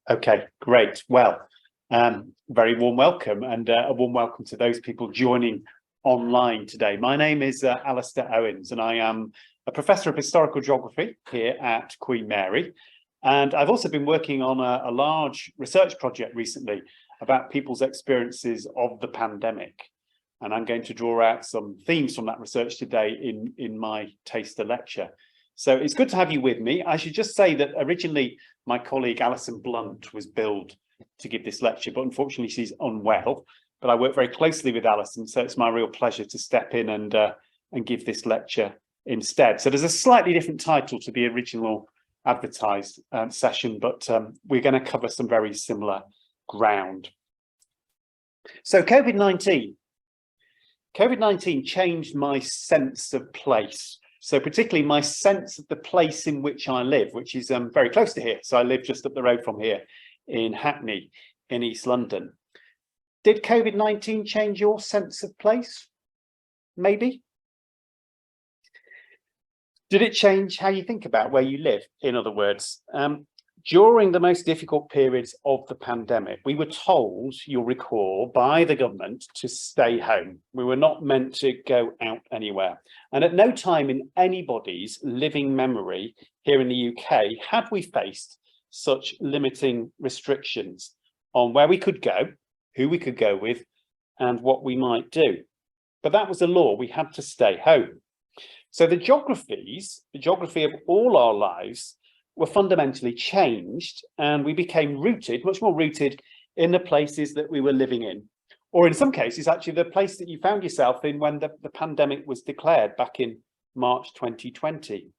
Okay, great. Well, very warm welcome, and a warm welcome to those people joining online today. My name is Alastair Owens, and I am a Professor of Historical Geography here at Queen Mary. And I've also been working on a large research project recently about people's experiences of the pandemic. And I'm going to draw out some themes from that research today in my taster lecture. So it's good to have you with me. I should just say that originally my colleague Alison Blunt was billed to give this lecture, but unfortunately she's unwell. But I work very closely with Alison, so it's my real pleasure to step in and give this lecture instead. So there's a slightly different title to the original advertised session, but we're going to cover some very similar ground. So COVID-19 changed my sense of place. So particularly my sense of the place in which I live, which is very close to here. So I live just up the road from here in Hackney in East London. Did COVID-19 change your sense of place? Maybe. Did it change how you think about where you live? In other words, during the most difficult periods of the pandemic, we were told, you'll recall, by the government to stay home. We were not meant to go out anywhere. And at no time in anybody's living memory here in the UK had we faced such limiting restrictions on where we could go, who we could go with, and what we might do. But that was the law. We had to stay home. So the geographies, the geography of all our lives, were fundamentally changed, and we became rooted, much more rooted in the places that we were living in, or in some cases actually the place that you found yourself in when the pandemic was declared back in March 2020.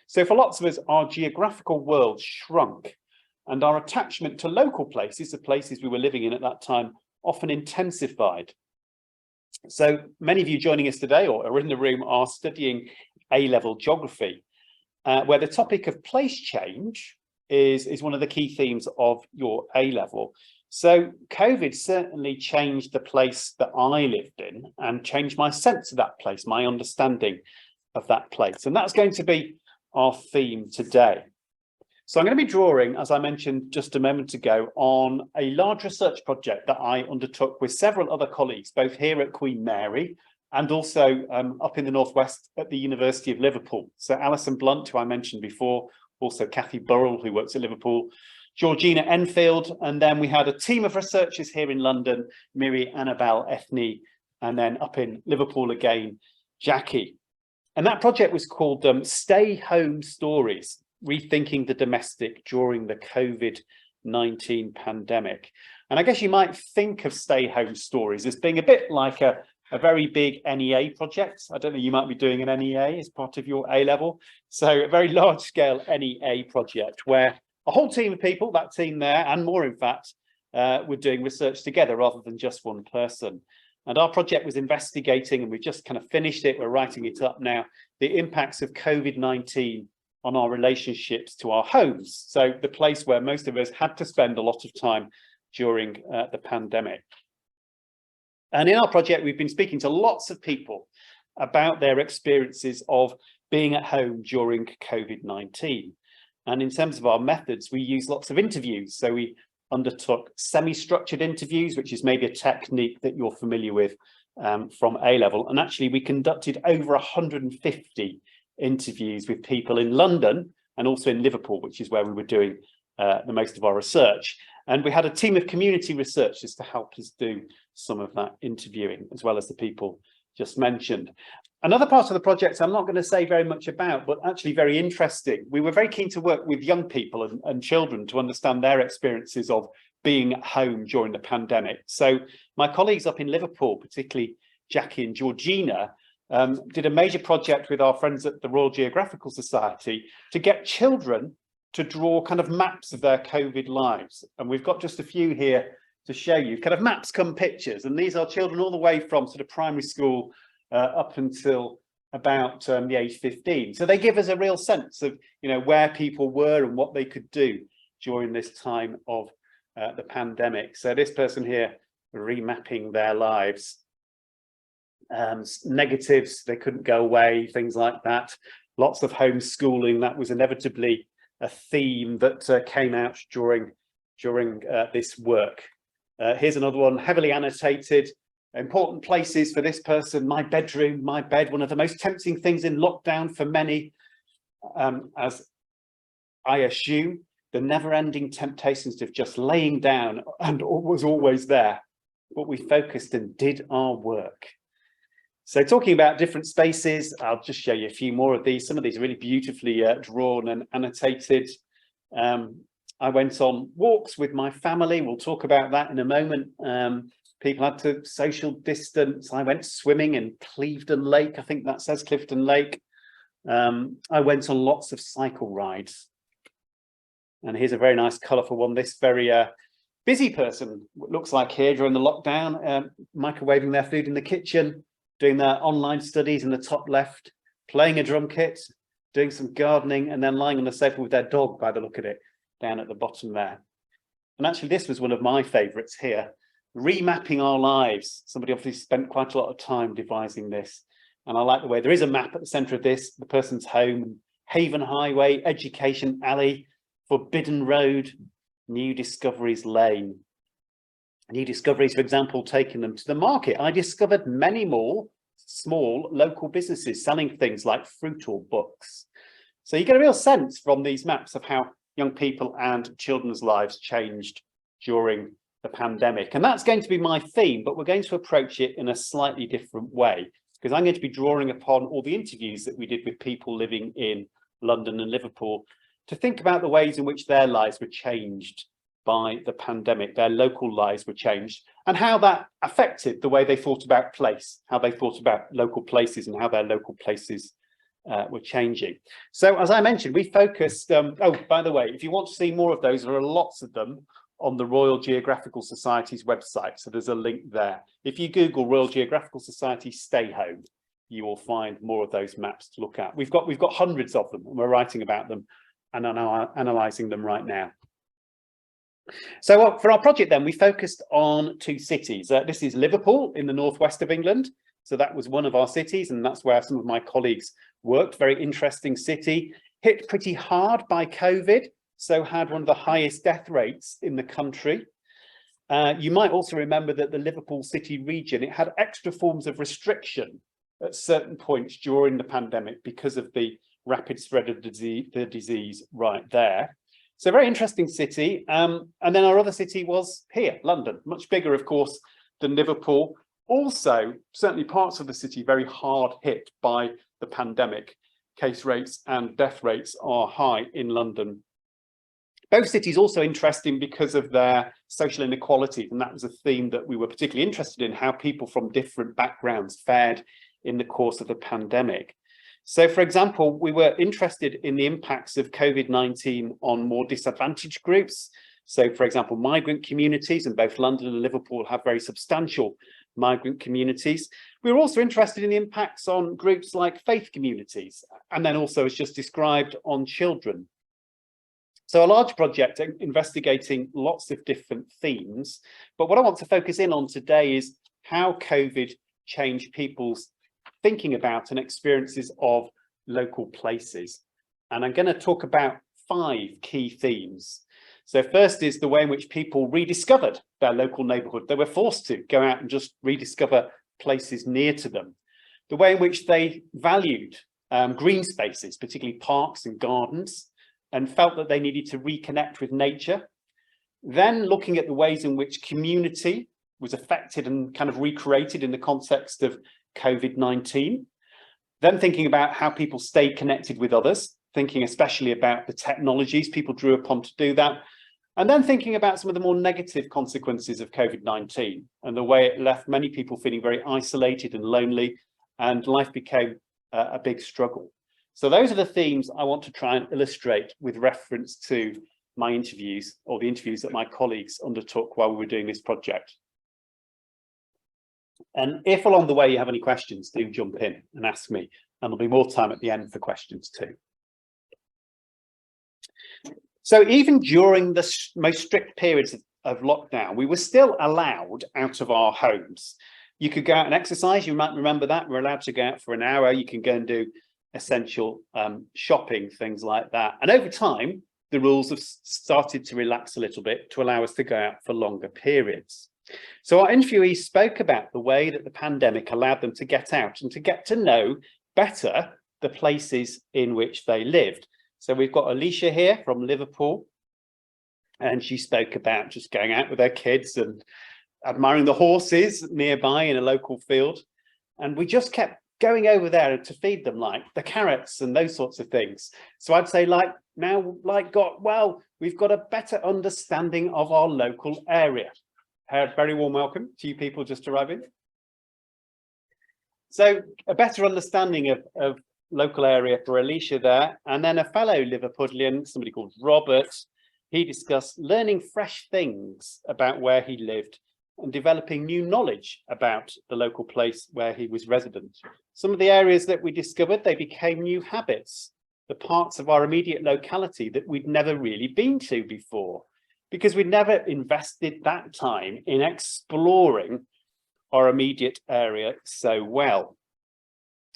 So for lots of us, our geographical world shrunk, and our attachment to local places, the places we were living in at that time, often intensified. So many of you joining us today or are in the room are studying A-level geography, where the topic of place change is one of the key themes of your A-level. So COVID certainly changed the place that I lived in and changed my sense of that place, my understanding of that place. And that's going to be our theme today. So I'm going to be drawing, as I mentioned just a moment ago, on a large research project that I undertook with several other colleagues, both here at Queen Mary and also up in the Northwest at the University of Liverpool. So Alison Blunt, who I mentioned before, also Kathy Burrell, who works at Liverpool, Georgina Enfield, and then we had a team of researchers here in London, Miri Annabelle Ethne, and then up in Liverpool again, Jackie. And that project was called Stay Home Stories, Rethinking the Domestic During the COVID-19 Pandemic. And I guess you might think of Stay Home Stories as being a bit like a very big NEA project. I don't know, you might be doing an NEA as part of your A-level. So a very large scale NEA project where a whole team of people, that team there and more in fact, were doing research together rather than just one person. And our project was investigating, and we've just kind of finished it, we're writing it up now, the impacts of COVID-19 on our relationships to our homes. So the place where most of us had to spend a lot of time during the pandemic. And in our project, we've been speaking to lots of people about their experiences of being at home during COVID-19. And in terms of our methods, we use lots of interviews. So we undertook semi-structured interviews, which is maybe a technique that you're familiar with from A-level. And actually, we conducted over 150 interviews with people in London and also in Liverpool, which is where we were doing the most of our research. And we had a team of community researchers to help us do some of that interviewing, as well as the people just mentioned. Another part of the project I'm not going to say very much about, but actually very interesting. We were very keen to work with young people and children to understand their experiences of being at home during the pandemic. So my colleagues up in Liverpool, particularly Jackie and Georgina, did a major project with our friends at the Royal Geographical Society to get children to draw kind of maps of their COVID lives. And we've got just a few here to show you, kind of maps come pictures. And these are children all the way from sort of primary school up until about the age 15. So they give us a real sense of, you know, where people were and what they could do during this time of the pandemic. So this person here remapping their lives. Negatives, they couldn't go away, things like that. Lots of homeschooling, that was inevitably theme that came out during this work. Here's another one, heavily annotated. Important places for this person: my bedroom, my bed. One of the most tempting things in lockdown for many, as I assume, the never-ending temptations of just laying down and was always there, but we focused and did our work. So talking about different spaces, I'll just show you a few more of these. Some of these are really beautifully drawn and annotated. I went on walks with my family. We'll talk about that in a moment. People had to social distance. I went swimming in Clifton Lake. I think that says Clifton Lake. I went on lots of cycle rides. And here's a very nice, colourful one. This very busy person, looks like here during the lockdown, microwaving their food in the kitchen, doing their online studies in the top left, playing a drum kit, doing some gardening, and then lying on the sofa with their dog, by the look at it, down at the bottom there. And actually, this was one of my favourites here. Remapping our lives. Somebody obviously spent quite a lot of time devising this. And I like the way there is a map at the centre of this, the person's home, Haven Highway, Education Alley, Forbidden Road, New Discoveries Lane. New Discoveries, for example, taking them to the market. I discovered many more small local businesses selling things like fruit or books. So you get a real sense from these maps of how young people and children's lives changed during the pandemic. And that's going to be my theme, but we're going to approach it in a slightly different way, because I'm going to be drawing upon all the interviews that we did with people living in London and Liverpool to think about the ways in which their lives were changed by the pandemic, their local lives were changed, and how that affected the way they thought about place, how they thought about local places and how their local places were changing. So as I mentioned, we focused, oh, by the way, if you want to see more of those, there are lots of them on the Royal Geographical Society's website. So there's a link there. If you Google Royal Geographical Society Stay Home, you will find more of those maps to look at. We've got hundreds of them, and we're writing about them and are analysing them right now. So for our project then, we focused on two cities. This is Liverpool in the northwest of England. So that was one of our cities, and that's where some of my colleagues worked. Very interesting city, hit pretty hard by COVID, so had one of the highest death rates in the country. You might also remember that the Liverpool city region, it had extra forms of restriction at certain points during the pandemic because of the rapid spread of the disease right there. So very interesting city. And then our other city was here, London, much bigger, of course, than Liverpool. Also, certainly parts of the city very hard hit by the pandemic. Case rates and death rates are high in London. Both cities also interesting because of their social inequality, and that was a theme that we were particularly interested in, how people from different backgrounds fared in the course of the pandemic. So, for example, we were interested in the impacts of COVID-19 on more disadvantaged groups. So, for example, migrant communities, and both London and Liverpool have very substantial migrant communities. We were also interested in the impacts on groups like faith communities, and then also, as just described, on children. So a large project investigating lots of different themes. But what I want to focus in on today is how COVID changed people's thinking about and experiences of local places. And I'm going to talk about 5 key themes. So first is the way in which people rediscovered their local neighbourhood. They were forced to go out and just rediscover places near to them. The way in which they valued green spaces, particularly parks and gardens, and felt that they needed to reconnect with nature. Then looking at the ways in which community was affected and kind of recreated in the context of COVID-19. Then thinking about how people stay connected with others, thinking especially about the technologies people drew upon to do that. And then thinking about some of the more negative consequences of COVID-19 and the way it left many people feeling very isolated and lonely, and life became a big struggle. So those are the themes I want to try and illustrate with reference to my interviews, or the interviews that my colleagues undertook while we were doing this project. And if along the way you have any questions, do jump in and ask me, and there'll be more time at the end for questions too. So even during the most strict periods of lockdown, we were still allowed out of our homes. You could go out and exercise, you might remember that. We're allowed to go out for an hour, you can go and do essential shopping, things like that. And over time, the rules have started to relax a little bit to allow us to go out for longer periods. So our interviewees spoke about the way that the pandemic allowed them to get out and to get to know better the places in which they lived. So we've got Alicia here from Liverpool, and she spoke about just going out with her kids and admiring the horses nearby in a local field. And we just kept going over there to feed them, like the carrots and those sorts of things. So I'd say we've got a better understanding of our local area. Very warm welcome to you people just arriving. So a better understanding of local area for Alicia there, and then a fellow Liverpudlian, somebody called Robert. He discussed learning fresh things about where he lived and developing new knowledge about the local place where he was resident. Some of the areas that we discovered, they became new habits, the parts of our immediate locality that we'd never really been to before, because we'd never invested that time in exploring our immediate area so well.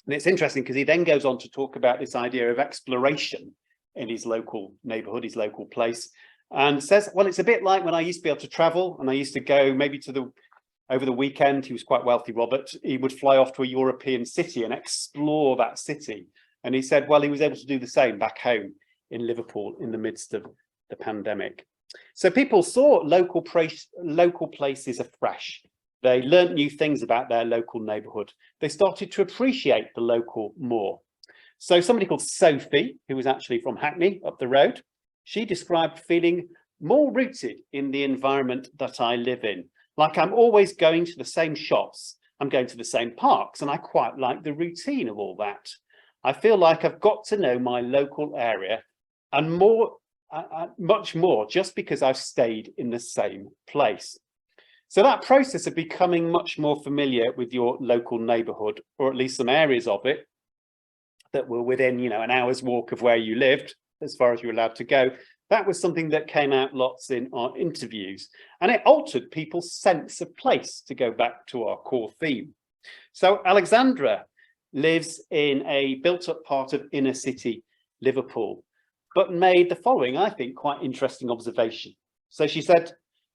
And it's interesting because he then goes on to talk about this idea of exploration in his local neighborhood, his local place, and says, well, it's a bit like when I used to be able to travel and I used to go maybe to over the weekend. He was quite wealthy, Robert. He would fly off to a European city and explore that city. And he said, well, he was able to do the same back home in Liverpool in the midst of the pandemic. So people saw local places afresh. They learnt new things about their local neighbourhood. They started to appreciate the local more. So somebody called Sophie, who was actually from Hackney up the road, she described feeling more rooted in the environment that I live in. Like I'm always going to the same shops, I'm going to the same parks, and I quite like the routine of all that. I feel like I've got to know my local area and much more just because I've stayed in the same place. So that process of becoming much more familiar with your local neighbourhood, or at least some areas of it that were within, an hour's walk of where you lived, as far as you're allowed to go, that was something that came out lots in our interviews, and it altered people's sense of place, to go back to our core theme. So Alexandra lives in a built-up part of inner city Liverpool, but made the following, I think, quite interesting observation. So she said,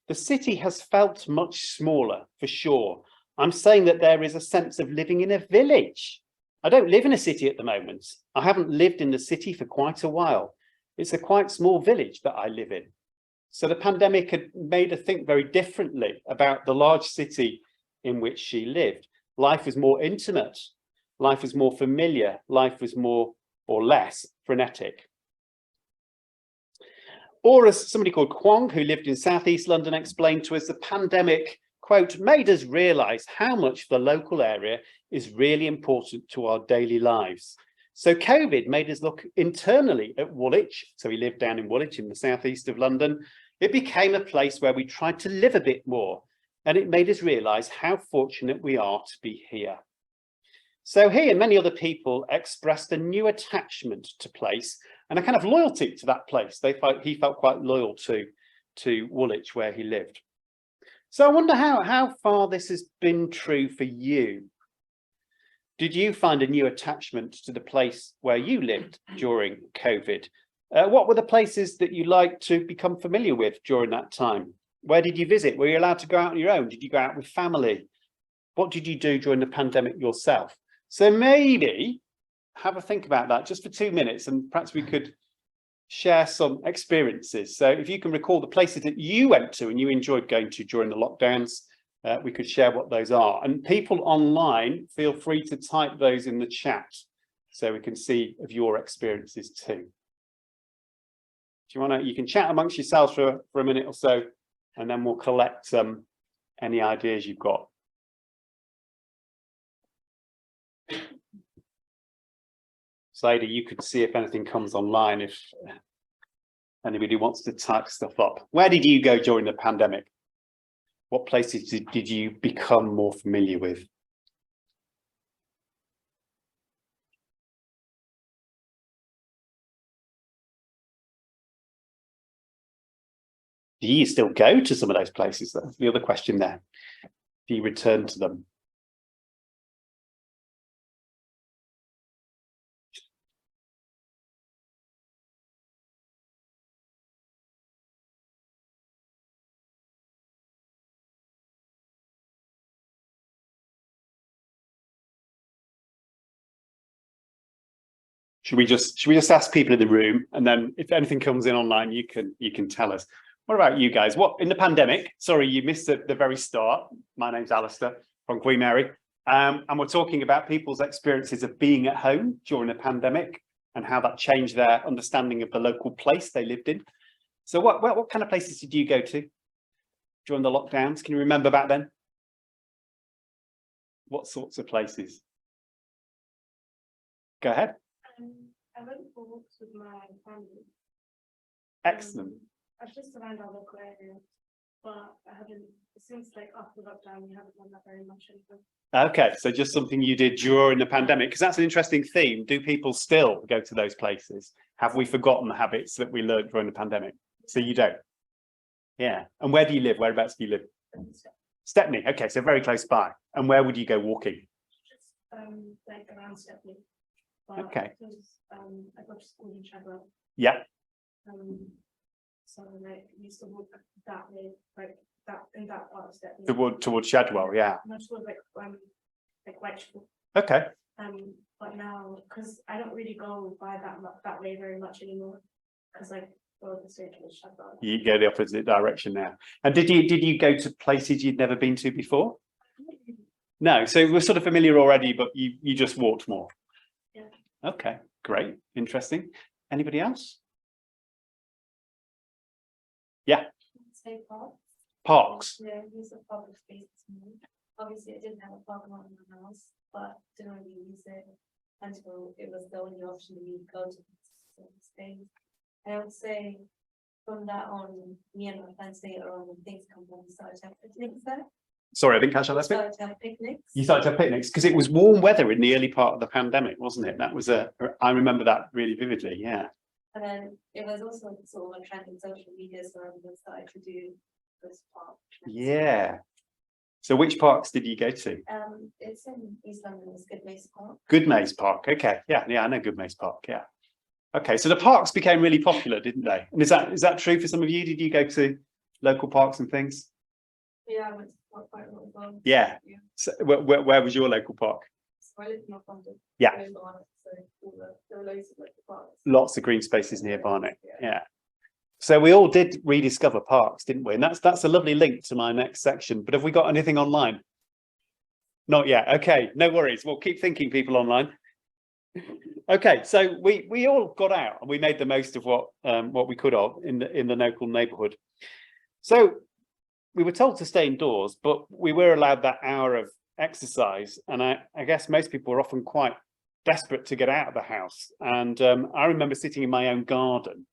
the city has felt much smaller, for sure. I'm saying that there is a sense of living in a village. I don't live in a city at the moment. I haven't lived in the city for quite a while. It's a quite small village that I live in. So the pandemic had made her think very differently about the large city in which she lived. Life was more intimate. Life was more familiar. Life was more or less frenetic. Or as somebody called Kwong, who lived in southeast London, explained to us, the pandemic, quote, made us realise how much the local area is really important to our daily lives. So COVID made us look internally at Woolwich. So we lived down in Woolwich in the southeast of London. It became a place where we tried to live a bit more, and it made us realise how fortunate we are to be here. So he and many other people expressed a new attachment to place and a kind of loyalty to that place. He felt quite loyal to Woolwich, where he lived. So I wonder how far this has been true for you. Did you find a new attachment to the place where you lived during COVID? What were the places that you liked to become familiar with during that time? Where did you visit? Were you allowed to go out on your own? Did you go out with family? What did you do during the pandemic yourself? So maybe have a think about that just for 2 minutes, and perhaps we could share some experiences. So if you can recall the places that you went to and you enjoyed going to during the lockdowns, we could share what those are. And people online, feel free to type those in the chat so we can see of your experiences too. Do you want to, you can chat amongst yourselves for a minute or so, and then we'll collect any ideas you've got. Sadie, you could see if anything comes online, if anybody wants to type stuff up. Where did you go during the pandemic? What places did you become more familiar with? Do you still go to some of those places? That's the other question there. Do you return to them? Should we just ask people in the room, and then if anything comes in online, you can tell us. What about you guys? What in the pandemic? Sorry, you missed the very start. My name's Alastair from Queen Mary, and we're talking about people's experiences of being at home during the pandemic and how that changed their understanding of the local place they lived in. So, what kind of places did you go to during the lockdowns? Can you remember back then? What sorts of places? Go ahead. I went for walks with my family. Excellent. I just around our local area, but I haven't, since like after lockdown, we haven't done that very much anymore. Okay, so just something you did during the pandemic, because that's an interesting theme. Do people still go to those places? Have we forgotten the habits that we learned during the pandemic? So you don't? Yeah. And where do you live? Whereabouts do you live? Stepney. Okay, so very close by. And where would you go walking? Just like around Stepney. Okay. Because, I go to school in Chadwell. Yeah. So like we used to walk that way, like that in that part of Stepney. Towards Shadwell, yeah. Not sure like Whitechapel. Okay. But now because I don't really go by that way very much anymore. Because like the straight towards Shadwell. You go the opposite direction now. And did you go to places you'd never been to before? No, so we're sort of familiar already, but you just walked more. Yeah. Okay, great, interesting. Anybody else? Yeah. Say parks. Parks. Yeah, use of public spaces more. Obviously, I didn't have a park around my house, but didn't really use it until it was the only option to go to space. I would say from that on, me and my friends stayed around when things come home, we started to have picnics there. Sorry, I didn't catch that last bit. Started to have picnics. You started to have picnics because it was warm weather in the early part of the pandemic, wasn't it? That was I remember that really vividly. Yeah. And then it was also sort of a trend in social media, so everyone started to do this park. Yeah. So which parks did you go to? It's in East London, it's Goodmays Park. Goodmays Park. Okay. Yeah, I know Goodmays Park. Yeah. Okay. So the parks became really popular, didn't they? And is that true for some of you? Did you go to local parks and things? Yeah, I went to park quite a lot as well. Yeah. So where was your local park? So I live in North London. Yeah. There were loads of local parks. Lots of green spaces near Barnet. Yeah. So we all did rediscover parks, didn't we? And that's a lovely link to my next section. But have we got anything online? Not yet. Okay, no worries. We'll keep thinking, people online. Okay, so we all got out and we made the most of what we could have in the local neighbourhood. So we were told to stay indoors, but we were allowed that hour of exercise. And I guess most people were often quite desperate to get out of the house. And I remember sitting in my own garden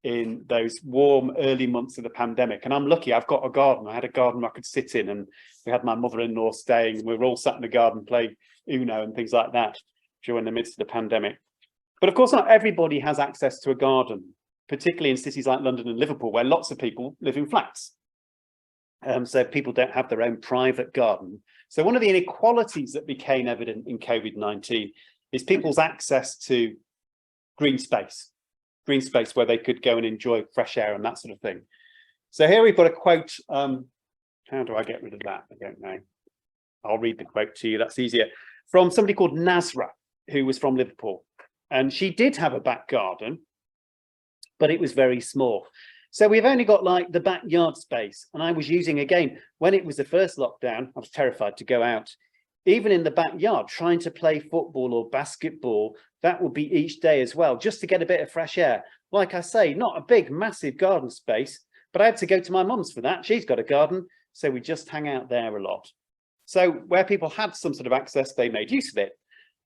in those warm early months of the pandemic. And I'm lucky, I've got a garden. I had a garden I could sit in, and we had my mother-in-law staying, and we were all sat in the garden playing Uno and things like that during the midst of the pandemic. But of course, not everybody has access to a garden, particularly in cities like London and Liverpool, where lots of people live in flats. So people don't have their own private garden. So one of the inequalities that became evident in COVID-19 is people's access to green space where they could go and enjoy fresh air and that sort of thing. So here we've got a quote. How do I get rid of that? I don't know. I'll read the quote to you. That's easier. From somebody called Nasra, who was from Liverpool. And she did have a back garden, but it was very small. So we've only got like the backyard space. And I was using, again, when it was the first lockdown, I was terrified to go out. Even in the backyard, trying to play football or basketball, that would be each day as well, just to get a bit of fresh air. Like I say, not a big, massive garden space, but I had to go to my mum's for that. She's got a garden, so we just hang out there a lot. So where people had some sort of access, they made use of it.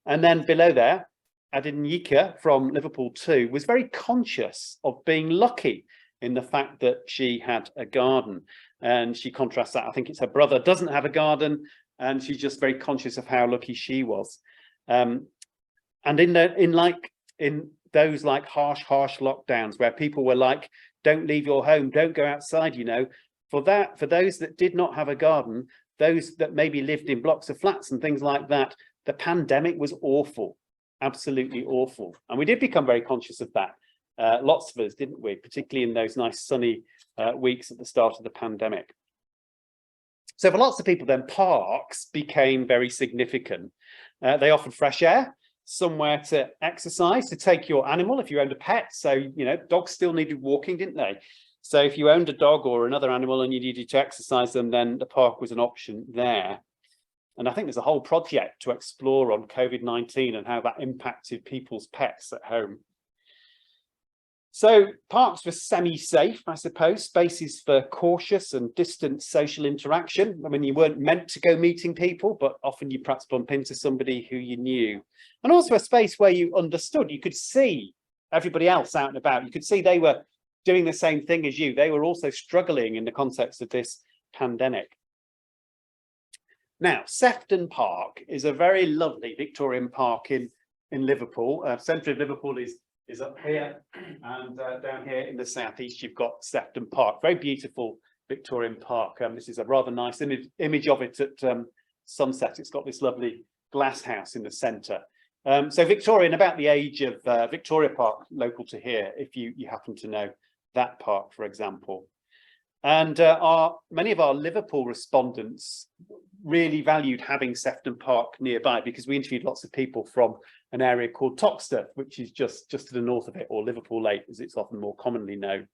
And then below there, Adinyika from Liverpool too was very conscious of being lucky in the fact that she had a garden. And she contrasts that, I think it's her brother doesn't have a garden, and she's just very conscious of how lucky she was. And in those like harsh lockdowns where people were like, don't leave your home, don't go outside, you know, for those that did not have a garden, those that maybe lived in blocks of flats and things like that, the pandemic was awful, absolutely awful. And we did become very conscious of that. Lots of us, didn't we? Particularly in those nice sunny weeks at the start of the pandemic. So for lots of people then, parks became very significant. They offered fresh air. somewhere to exercise, to take your animal if you owned a pet. So, you know, dogs still needed walking, didn't they? So if you owned a dog or another animal and you needed to exercise them, then the park was an option there. And I think there's a whole project to explore on COVID-19 and how that impacted people's pets at home. So parks were semi-safe, I suppose, spaces for cautious and distant social interaction. I mean, you weren't meant to go meeting people, but often you perhaps bump into somebody who you knew. And also a space where you understood, you could see everybody else out and about. You could see they were doing the same thing as you. They were also struggling in the context of this pandemic. Now, Sefton Park is a very lovely Victorian park in Liverpool. Centre of Liverpool is up here, and down here in the southeast you've got Sefton Park, very beautiful Victorian park. This is a rather nice image of it at sunset. It's got this lovely glass house in the centre. So Victorian, about the age of Victoria Park, local to here, if you happen to know that park, for example. And many of our Liverpool respondents really valued having Sefton Park nearby, because we interviewed lots of people from an area called Toxteth, which is just to the north of it, or Liverpool Lake, as it's often more commonly known.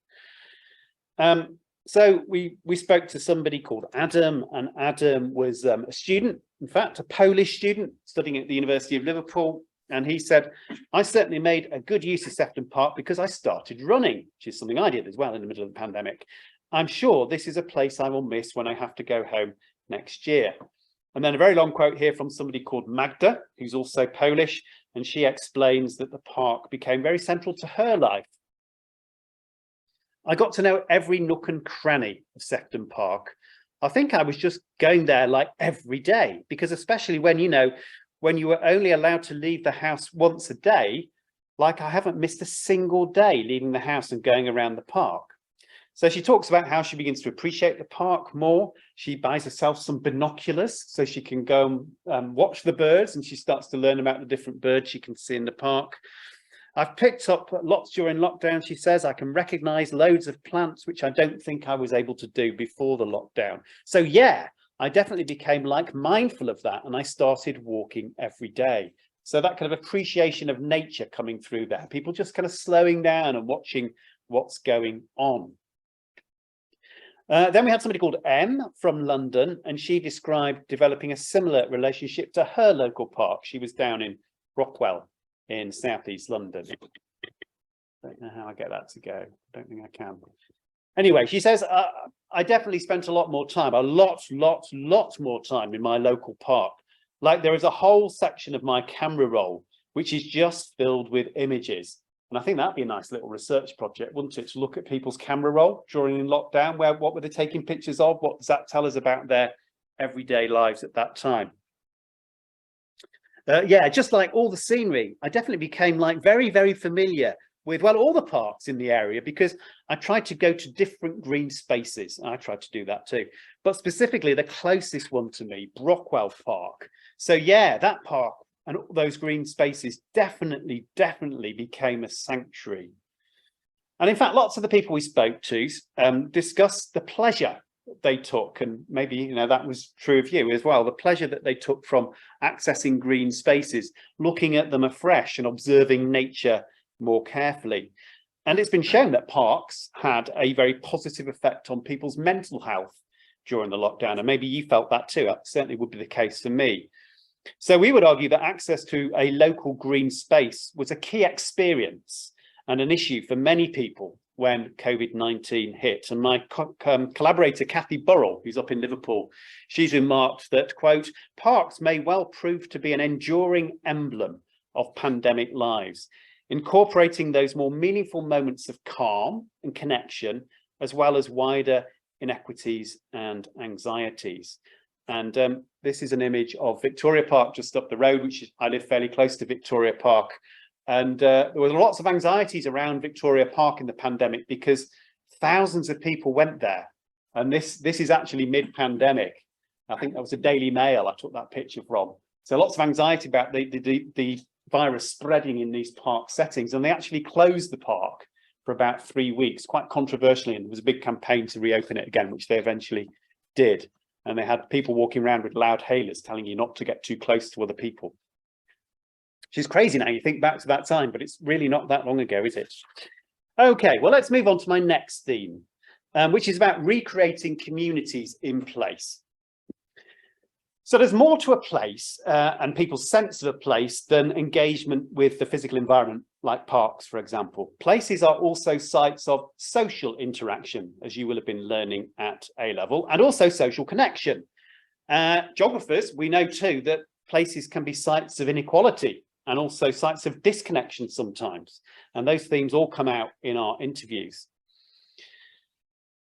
So we spoke to somebody called Adam, and Adam was a student, in fact, a Polish student studying at the University of Liverpool. And he said, I certainly made a good use of Sefton Park because I started running, which is something I did as well in the middle of the pandemic. I'm sure this is a place I will miss when I have to go home next year. And then a very long quote here from somebody called Magda, who's also Polish, and she explains that the park became very central to her life. I got to know every nook and cranny of Sefton Park. I think I was just going there like every day, because especially when, you know, when you were only allowed to leave the house once a day, like I haven't missed a single day leaving the house and going around the park. So she talks about how she begins to appreciate the park more. She buys herself some binoculars so she can go and watch the birds, and she starts to learn about the different birds she can see in the park. I've picked up lots during lockdown, she says. I can recognise loads of plants, which I don't think I was able to do before the lockdown. So yeah, I definitely became like mindful of that, and I started walking every day. So that kind of appreciation of nature coming through there, people just kind of slowing down and watching what's going on. Then we had somebody called M from London, and she described developing a similar relationship to her local park. She was down in Brockwell in southeast London. Don't know how I get that to go. Don't think I can. Anyway, she says, I definitely spent a lot more time, lots more time in my local park. Like there is a whole section of my camera roll, which is just filled with images. And I think that'd be a nice little research project, wouldn't it, to look at people's camera roll during lockdown, what were they taking pictures of? What does that tell us about their everyday lives at that time? Yeah, just like all the scenery, I definitely became like very familiar with, well, all the parks in the area, because I tried to go to different green spaces. I tried to do that too, but specifically the closest one to me, Brockwell Park. So yeah, that park and all those green spaces definitely became a sanctuary. And in fact, lots of the people we spoke to discussed the pleasure they took, and maybe, you know, that was true of you as well, the pleasure that they took from accessing green spaces, looking at them afresh and observing nature more carefully. And it's been shown that parks had a very positive effect on people's mental health during the lockdown, and maybe you felt that too. That certainly would be the case for me. So we would argue that access to a local green space was a key experience and an issue for many people when COVID-19 hit. And my collaborator, Kathy Burrell, who's up in Liverpool, she's remarked that, quote, parks may well prove to be an enduring emblem of pandemic lives, incorporating those more meaningful moments of calm and connection, as well as wider inequities and anxieties. And this is an image of Victoria Park just up the road, which I live fairly close to Victoria Park. And there were lots of anxieties around Victoria Park in the pandemic because thousands of people went there. And this is actually mid-pandemic. I think that was a Daily Mail I took that picture from. So lots of anxiety about the virus spreading in these park settings. And they actually closed the park for about 3 weeks, quite controversially. And there was a big campaign to reopen it again, which they eventually did. And they had people walking around with loud hailers telling you not to get too close to other people. Which is crazy now, you think back to that time, but it's really not that long ago, is it? Okay, well, let's move on to my next theme, which is about recreating communities in place. So there's more to a place and people's sense of a place than engagement with the physical environment, like parks, for example. Places are also sites of social interaction, as you will have been learning at A-level, and also social connection. Geographers, we know too that places can be sites of inequality and also sites of disconnection sometimes. And those themes all come out in our interviews.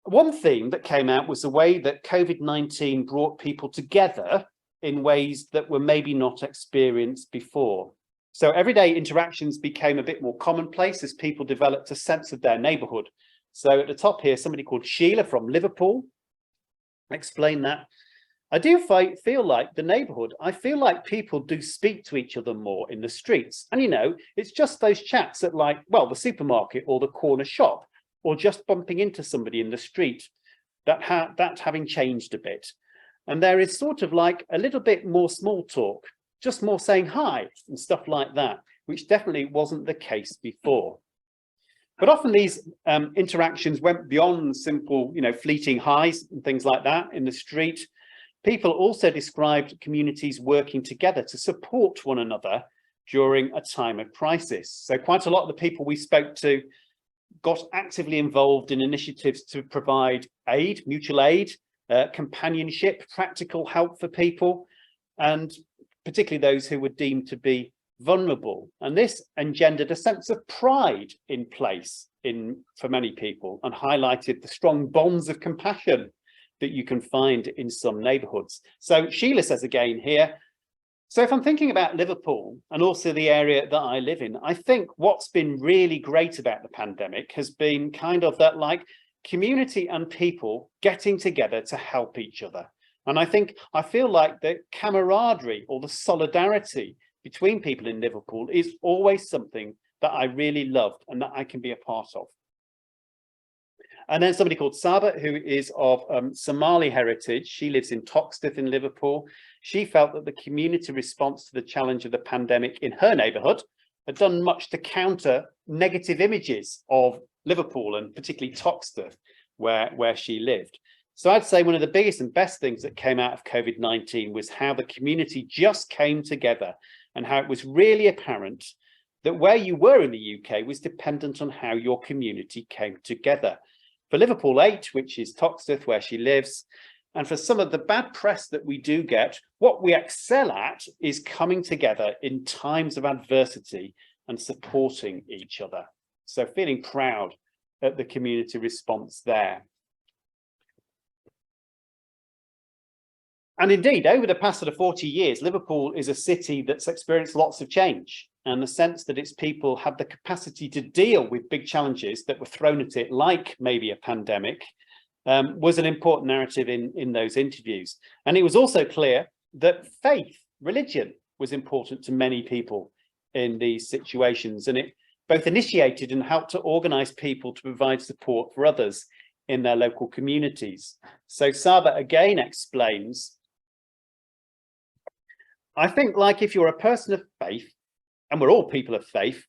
One theme that came out was the way that COVID-19 brought people together in ways that were maybe not experienced before. So everyday interactions became a bit more commonplace as people developed a sense of their neighbourhood. So at the top here, somebody called Sheila from Liverpool explained that. I do feel like the neighbourhood, I feel like people do speak to each other more in the streets. And, you know, it's just those chats at like, well, the supermarket or the corner shop, or just bumping into somebody in the street, that having changed a bit. And there is sort of like a little bit more small talk, just more saying hi and stuff like that, which definitely wasn't the case before. But often these interactions went beyond simple, you know, fleeting highs and things like that in the street. People also described communities working together to support one another during a time of crisis. So quite a lot of the people we spoke to got actively involved in initiatives to provide aid, mutual aid, companionship, practical help for people, and particularly those who were deemed to be vulnerable. And this engendered a sense of pride in place for many people and highlighted the strong bonds of compassion that you can find in some neighbourhoods. So Sheila says again here, so if I'm thinking about Liverpool and also the area that I live in, I think what's been really great about the pandemic has been kind of that like community and people getting together to help each other. And I feel like the camaraderie or the solidarity between people in Liverpool is always something that I really loved and that I can be a part of. And then somebody called Saba, who is of Somali heritage. She lives in Toxteth in Liverpool. She felt that the community response to the challenge of the pandemic in her neighbourhood had done much to counter negative images of Liverpool and particularly Toxteth, where she lived. So I'd say one of the biggest and best things that came out of COVID-19 was how the community just came together and how it was really apparent that where you were in the UK was dependent on how your community came together. For Liverpool 8, which is Toxteth, where she lives, and for some of the bad press that we do get, what we excel at is coming together in times of adversity and supporting each other. So feeling proud at the community response there. And indeed, over the past sort of 40 years, Liverpool is a city that's experienced lots of change, and the sense that its people had the capacity to deal with big challenges that were thrown at it, like maybe a pandemic, was an important narrative in those interviews. And it was also clear that faith, religion, was important to many people in these situations, and it both initiated and helped to organise people to provide support for others in their local communities. So Saba again explains, I think like if you're a person of faith, and we're all people of faith,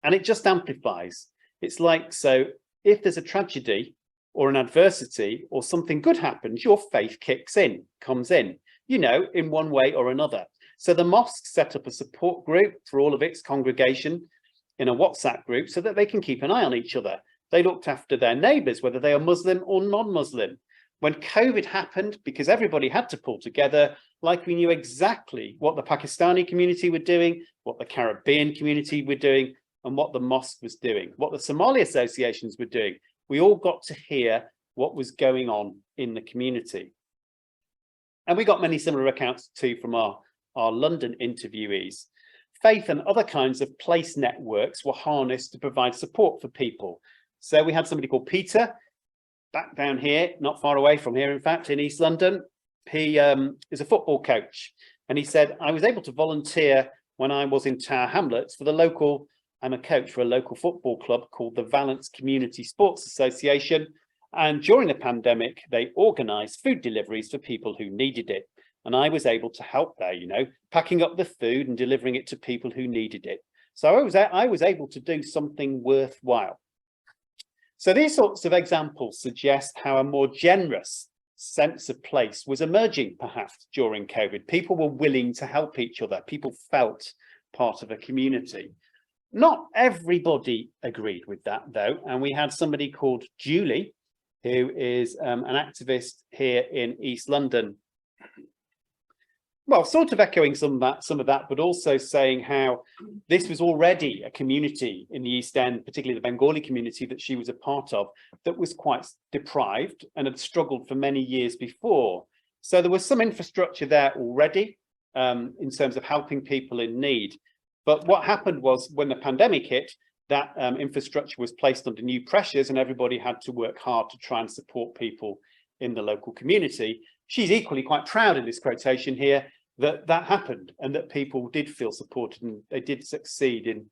and it just amplifies. It's like, so if there's a tragedy or an adversity or something good happens, your faith kicks in, comes in, you know, in one way or another. So the mosque set up a support group for all of its congregation in a WhatsApp group so that they can keep an eye on each other. They looked after their neighbours, whether they are Muslim or non-Muslim. When COVID happened, because everybody had to pull together, like we knew exactly what the Pakistani community were doing, what the Caribbean community were doing, and what the mosque was doing, what the Somali associations were doing. We all got to hear what was going on in the community. And we got many similar accounts too from our London interviewees. Faith and other kinds of place networks were harnessed to provide support for people. So we had somebody called Peter, back down here, not far away from here, in fact, in East London. He is a football coach, and he said, I was able to volunteer when I was in Tower Hamlets for the local, I'm a coach for a local football club called the Valence Community Sports Association. And during the pandemic, they organised food deliveries for people who needed it. and I was able to help there, you know, packing up the food and delivering it to people who needed it. So I was able to do something worthwhile. So these sorts of examples suggest how a more generous sense of place was emerging perhaps during COVID. People were willing to help each other. People felt part of a community. Not everybody agreed with that though. And we had somebody called Julie, who is an activist here in East London. Well, sort of echoing some of that, but also saying how this was already a community in the East End, particularly the Bengali community that she was a part of, that was quite deprived and had struggled for many years before. So there was some infrastructure there already in terms of helping people in need. But what happened was when the pandemic hit, that infrastructure was placed under new pressures and everybody had to work hard to try and support people in the local community. She's equally quite proud in this quotation here that happened and that people did feel supported and they did succeed in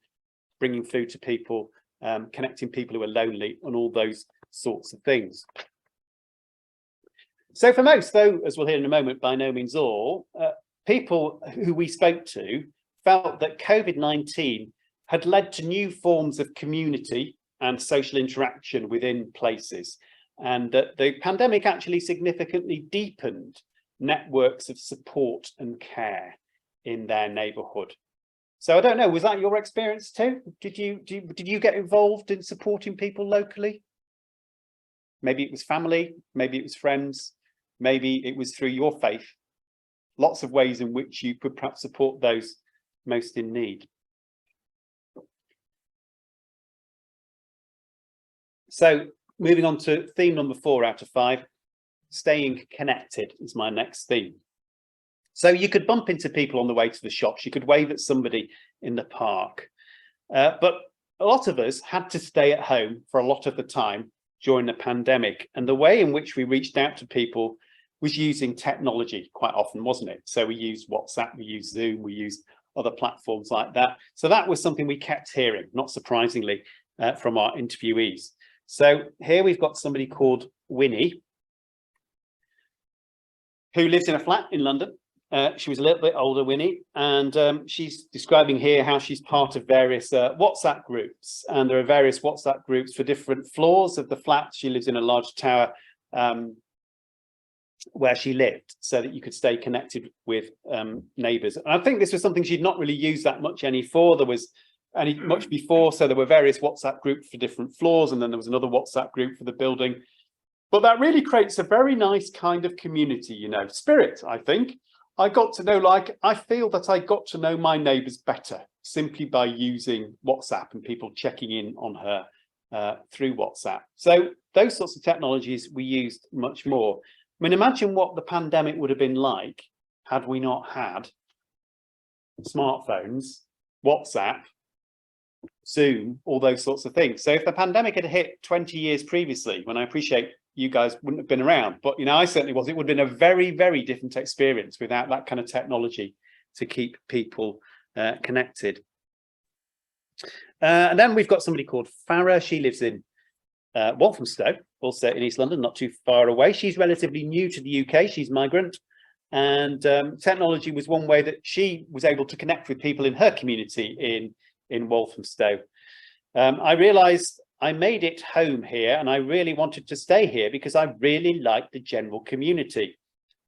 bringing food to people, connecting people who are lonely and all those sorts of things. So for most, though, as we'll hear in a moment, by no means all, people who we spoke to felt that COVID-19 had led to new forms of community and social interaction within places, and that the pandemic actually significantly deepened networks of support and care in their neighbourhood. So I don't know, was that your experience too? Did you get involved in supporting people locally? Maybe it was family, maybe it was friends, maybe it was through your faith. Lots of ways in which you could perhaps support those most in need. So moving on to theme number 4 out of 5. Staying connected is my next theme. So you could bump into people on the way to the shops, you could wave at somebody in the park, but a lot of us had to stay at home for a lot of the time during the pandemic, and the way in which we reached out to people was using technology quite often, wasn't it? So we used WhatsApp, we used Zoom, we used other platforms like that. So that was something we kept hearing, not surprisingly, from our interviewees. So here we've got somebody called Winnie, who lives in a flat in London. She was a little bit older, Winnie, and she's describing here how she's part of various WhatsApp groups, and there are various WhatsApp groups for different floors of the flat. She lives in a large tower where she lived, so that you could stay connected with neighbours. And I think this was something she'd not really used that much much before, so there were various WhatsApp groups for different floors, and then there was another WhatsApp group for the building. But that really creates a very nice kind of community, you know, spirit, I think. I got to know, I feel that I got to know my neighbours better simply by using WhatsApp and people checking in on her through WhatsApp. So those sorts of technologies we used much more. I mean, imagine what the pandemic would have been like had we not had smartphones, WhatsApp, Zoom, all those sorts of things. So if the pandemic had hit 20 years previously, when I appreciate you guys wouldn't have been around, but you know, I certainly was, it would have been a very, very different experience without that kind of technology to keep people connected. And then we've got somebody called Farah. She lives in Walthamstow, also in East London, not too far away. She's relatively new to the UK, she's migrant, and technology was one way that she was able to connect with people in her community in Walthamstow. I realised I made it home here and I really wanted to stay here because I really liked the general community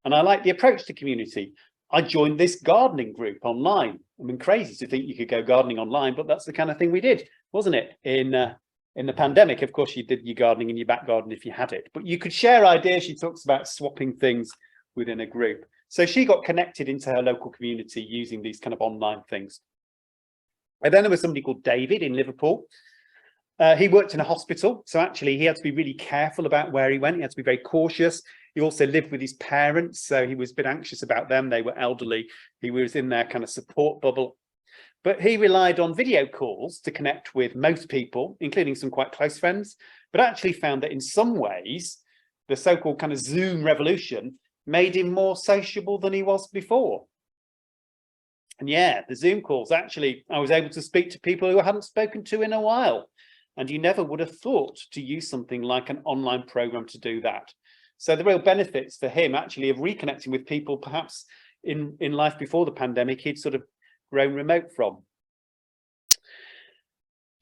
and I like the approach to community. I joined this gardening group online. I mean, crazy to think you could go gardening online, but that's the kind of thing we did, wasn't it? In the pandemic, of course, you did your gardening in your back garden if you had it, but you could share ideas. She talks about swapping things within a group. So she got connected into her local community using these kind of online things. And then there was somebody called David in Liverpool. He worked in a hospital, so actually he had to be really careful about where he went. He had to be very cautious. He also lived with his parents, so he was a bit anxious about them. They were elderly. He was in their kind of support bubble. But he relied on video calls to connect with most people, including some quite close friends, but actually found that in some ways, the so-called kind of Zoom revolution made him more sociable than he was before. And yeah, the Zoom calls, actually, I was able to speak to people who I hadn't spoken to in a while. And you never would have thought to use something like an online program to do that. So the real benefits for him actually of reconnecting with people perhaps in life before the pandemic he'd sort of grown remote from.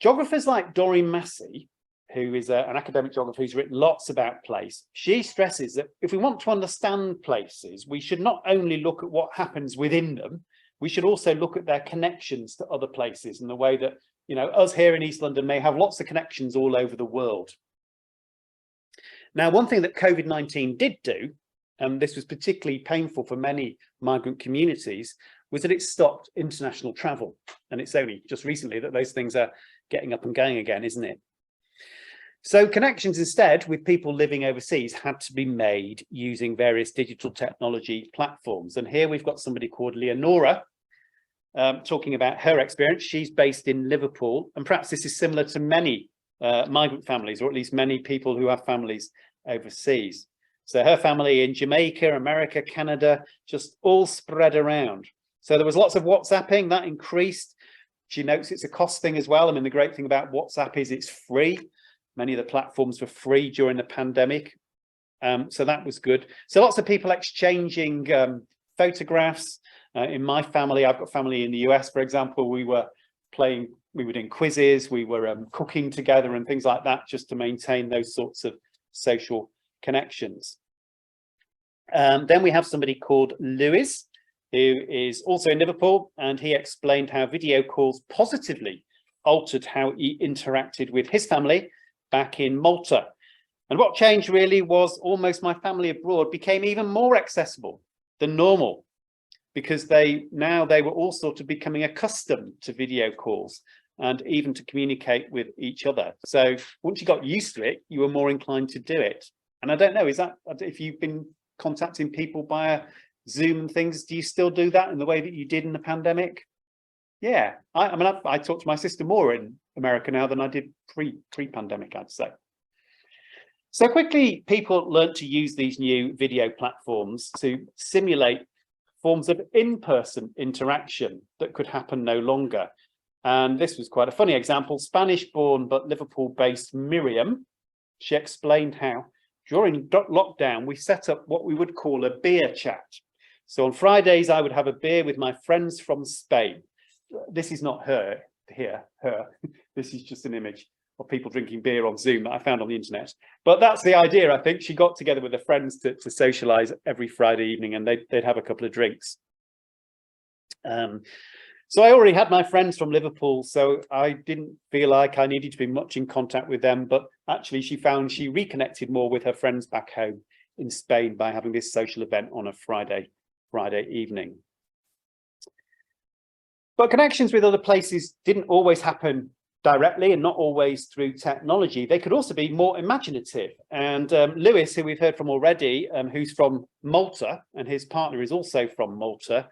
Geographers like Doreen Massey, who is an academic geographer who's written lots about place, she stresses that if we want to understand places, we should not only look at what happens within them, we should also look at their connections to other places, in the way that, you know, us here in East London may have lots of connections all over the world. Now, one thing that COVID-19 did do, and this was particularly painful for many migrant communities, was that it stopped international travel. And it's only just recently that those things are getting up and going again, isn't it? So connections instead with people living overseas had to be made using various digital technology platforms. And here we've got somebody called Leonora talking about her experience. She's based in Liverpool, and perhaps this is similar to many migrant families, or at least many people who have families overseas. So her family in Jamaica, America, Canada, just all spread around. So there was lots of WhatsApping that increased. She notes it's a cost thing as well. I mean, the great thing about WhatsApp is it's free. Many of the platforms were free during the pandemic. So that was good. So lots of people exchanging photographs. In my family, I've got family in the US, for example, we were doing quizzes, we were cooking together and things like that, just to maintain those sorts of social connections. Then we have somebody called Lewis, who is also in Liverpool, and he explained how video calls positively altered how he interacted with his family back in Malta. And what changed really was almost my family abroad became even more accessible than normal, because they were all sort of becoming accustomed to video calls and even to communicate with each other. So once you got used to it, you were more inclined to do it. And I don't know, is that, if you've been contacting people via Zoom and things, do you still do that in the way that you did in the pandemic? Yeah, I mean, I talk to my sister more in America now than I did pre-pandemic, I'd say. So quickly, people learned to use these new video platforms to simulate forms of in-person interaction that could happen no longer. And this was quite a funny example. Spanish-born but Liverpool-based Miriam, she explained how during lockdown, we set up what we would call a beer chat. So on Fridays, I would have a beer with my friends from Spain. This is not her here, her. This is just an image of people drinking beer on Zoom that I found on the internet. But that's the idea, I think. She got together with her friends to socialise every Friday evening, and they'd have a couple of drinks. So I already had my friends from Liverpool, so I didn't feel like I needed to be much in contact with them. But actually, she found she reconnected more with her friends back home in Spain by having this social event on a Friday evening. But connections with other places didn't always happen directly, and not always through technology. They could also be more imaginative. And Lewis, who we've heard from already, who's from Malta, and his partner is also from Malta,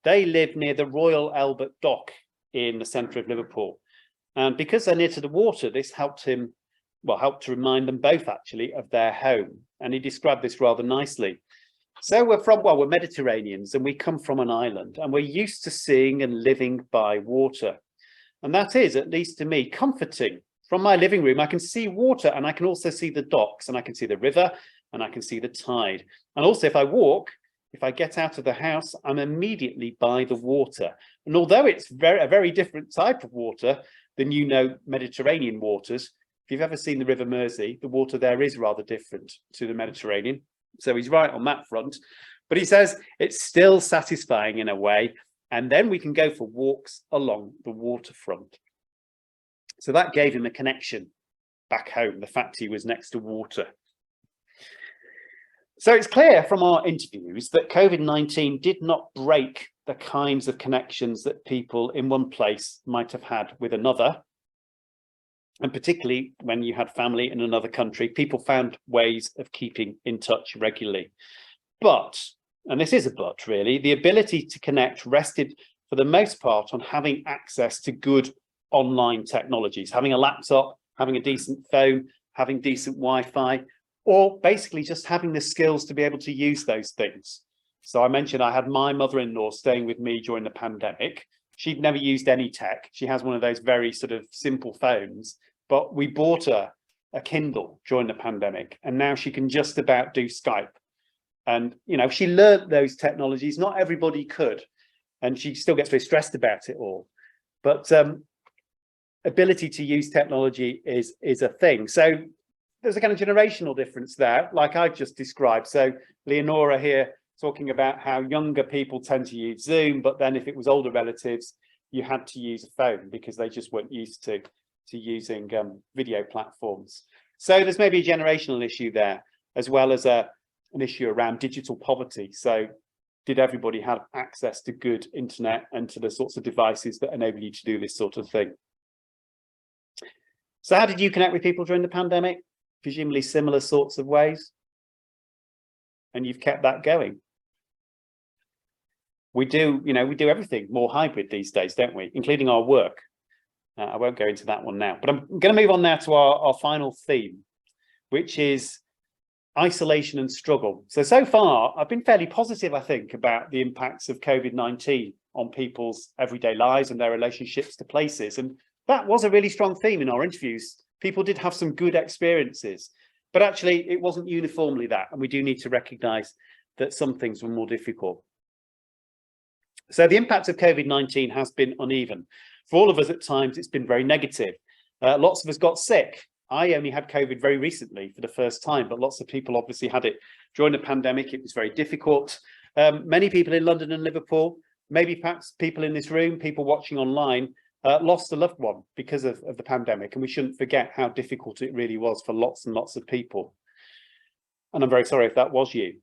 they live near the Royal Albert Dock in the centre of Liverpool. And because they're near to the water, this helped him, well, helped to remind them both actually of their home. And he described this rather nicely. So we're Mediterraneans, and we come from an island, and we're used to seeing and living by water. And that is, at least to me, comforting. From my living room, I can see water, and I can also see the docks, and I can see the river, and I can see the tide. And also, if I walk, if I get out of the house, I'm immediately by the water. And although it's a very different type of water than, you know, Mediterranean waters, if you've ever seen the River Mersey, the water there is rather different to the Mediterranean. So he's right on that front. But he says it's still satisfying in a way. And then we can go for walks along the waterfront. So that gave him a connection back home, the fact he was next to water. So it's clear from our interviews that COVID-19 did not break the kinds of connections that people in one place might have had with another. And particularly when you had family in another country, people found ways of keeping in touch regularly. But, and this is a but really, the ability to connect rested for the most part on having access to good online technologies, having a laptop, having a decent phone, having decent Wi-Fi, or basically just having the skills to be able to use those things. So I mentioned I had my mother-in-law staying with me during the pandemic. She'd never used any tech. She has one of those very sort of simple phones, but we bought her a Kindle during the pandemic, and now she can just about do Skype. And, you know, she learned those technologies. Not everybody could, and she still gets very stressed about it all. But ability to use technology is a thing. So there's a kind of generational difference there, like I've just described. So Leonora here talking about how younger people tend to use Zoom, but then if it was older relatives, you had to use a phone because they just weren't used to using video platforms. So there's maybe a generational issue there, as well as an issue around digital poverty. So did everybody have access to good internet and to the sorts of devices that enable you to do this sort of thing? So how did you connect with people during the pandemic? Presumably similar sorts of ways. And you've kept that going. We do everything more hybrid these days, don't we? Including our work. I won't go into that one now, but I'm going to move on now to our final theme, which is isolation and struggle. So far, I've been fairly positive, I think, about the impacts of COVID-19 on people's everyday lives and their relationships to places. And that was a really strong theme in our interviews. People did have some good experiences, but actually it wasn't uniformly that. And we do need to recognise that some things were more difficult. So the impact of COVID-19 has been uneven. For all of us at times, it's been very negative. Lots of us got sick. I only had COVID very recently for the first time, but lots of people obviously had it during the pandemic. It was very difficult. Many people in London and Liverpool, maybe perhaps people in this room, people watching online, lost a loved one because of the pandemic. And we shouldn't forget how difficult it really was for lots and lots of people. And I'm very sorry if that was you.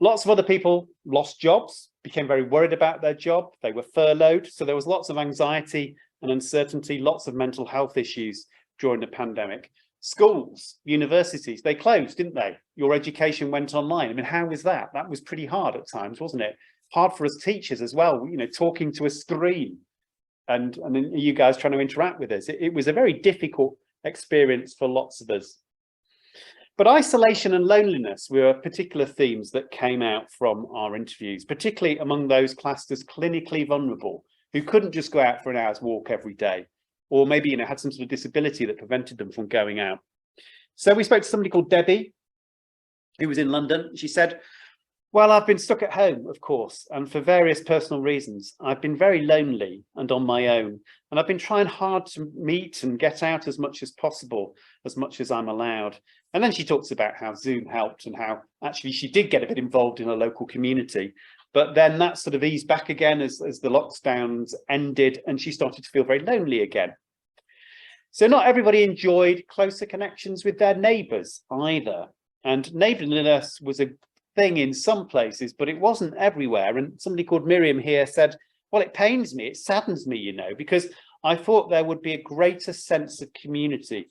Lots of other people lost jobs, became very worried about their job. They were furloughed. So there was lots of anxiety and uncertainty, lots of mental health issues during the pandemic. Schools, universities, they closed, didn't they? Your education went online. I mean, how was that? That was pretty hard at times, wasn't it? Hard for us teachers as well, you know, talking to a screen and then you guys trying to interact with us. It was a very difficult experience for lots of us. But isolation and loneliness were particular themes that came out from our interviews, particularly among those classed as clinically vulnerable, who couldn't just go out for an hour's walk every day, or maybe, you know, had some sort of disability that prevented them from going out. So we spoke to somebody called Debbie, who was in London. She said, well, I've been stuck at home, of course, and for various personal reasons. I've been very lonely and on my own, and I've been trying hard to meet and get out as much as possible, as much as I'm allowed. And then she talks about how Zoom helped and how actually she did get a bit involved in a local community. But then that sort of eased back again as the lockdowns ended and she started to feel very lonely again. So not everybody enjoyed closer connections with their neighbours either. And neighbourliness was a thing in some places, but it wasn't everywhere. And somebody called Miriam here said, well, it pains me, it saddens me, you know, because I thought there would be a greater sense of community.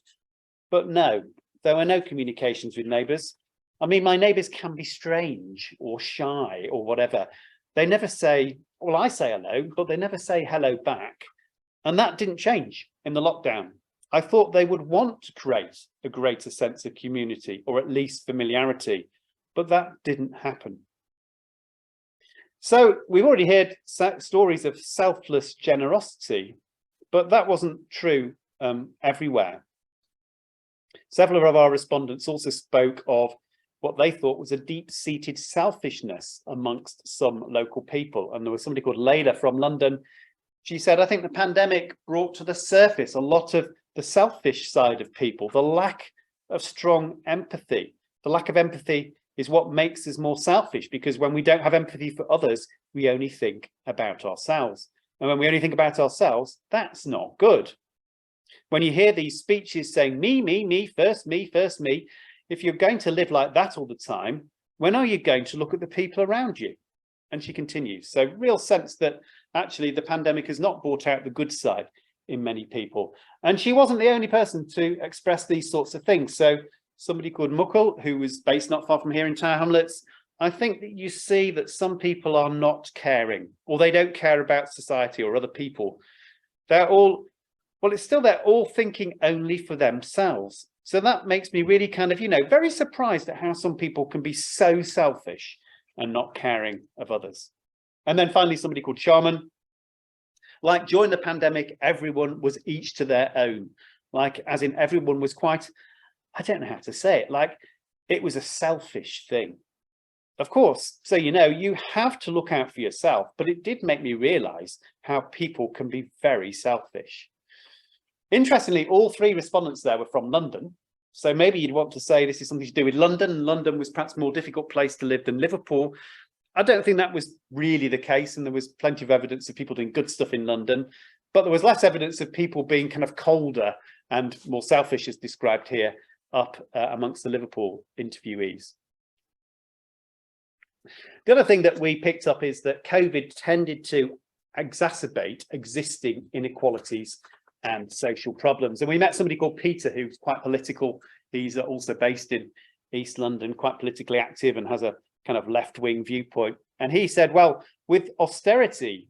But no, there were no communications with neighbours. I mean, my neighbours can be strange or shy or whatever. They never say, well, I say hello, but they never say hello back. And that didn't change in the lockdown. I thought they would want to create a greater sense of community or at least familiarity, but that didn't happen. So we've already heard stories of selfless generosity, but that wasn't true everywhere. Several of our respondents also spoke of what they thought was a deep-seated selfishness amongst some local people. And there was somebody called Layla from London. She said, I think the pandemic brought to the surface a lot of the selfish side of people, the lack of strong empathy. The lack of empathy is what makes us more selfish, because when we don't have empathy for others, we only think about ourselves. And when we only think about ourselves, that's not good. When you hear these speeches saying me, first me, if you're going to live like that all the time, when are you going to look at the people around you? And she continues. So real sense that actually the pandemic has not brought out the good side in many people. And she wasn't the only person to express these sorts of things. So somebody called Muckle, who was based not far from here in Tower Hamlets, I think that you see that some people are not caring, or they don't care about society or other people. They're all, well, it's still they're all thinking only for themselves. So that makes me really kind of, you know, very surprised at how some people can be so selfish and not caring of others. And then finally, somebody called Sharman. Like during the pandemic, everyone was each to their own. like as in everyone was quite, I don't know how to say it, like it was a selfish thing. Of course, so you have to look out for yourself, but it did make me realise how people can be very selfish. Interestingly, all three respondents there were from London. So maybe you'd want to say this is something to do with London. London was perhaps a more difficult place to live than Liverpool. I don't think that was really the case, and there was plenty of evidence of people doing good stuff in London, but there was less evidence of people being kind of colder and more selfish, as described here, up amongst the Liverpool interviewees. The other thing that we picked up is that COVID tended to exacerbate existing inequalities and social problems. And we met somebody called Peter, who's quite political. He's also based in East London, quite politically active and has a kind of left-wing viewpoint. And he said, well, with austerity,